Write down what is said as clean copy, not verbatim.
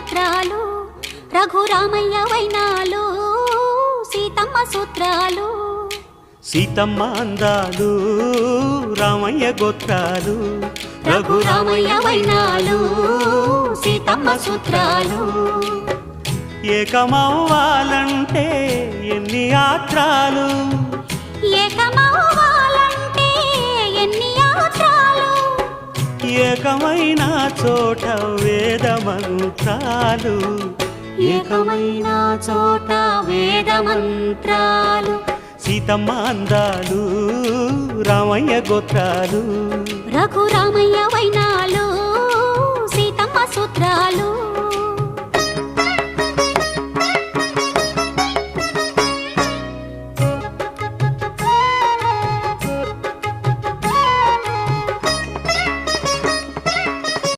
గోత్రాలు రఘురామయ్య వైనాలు సీతమ్మ సూత్రాలు సీతమ్మ అందాలు రామయ్య గోత్రాలు రఘురామయ్య వైనాలు సీతమ్మ సూత్రాలు ఏకమవ్వాలంటే ఎన్ని యాత్రాలు ఏకమవ్వాలంటే ఎన్ని యాత్రాలు ఏకమైన చోట వేద మంత్రాలు ఏకమైన చోట వేద మంత్రాలు సీతమ్మ అందాలు రామయ్య గోత్రాలు రఘురామయ్య వైనాలు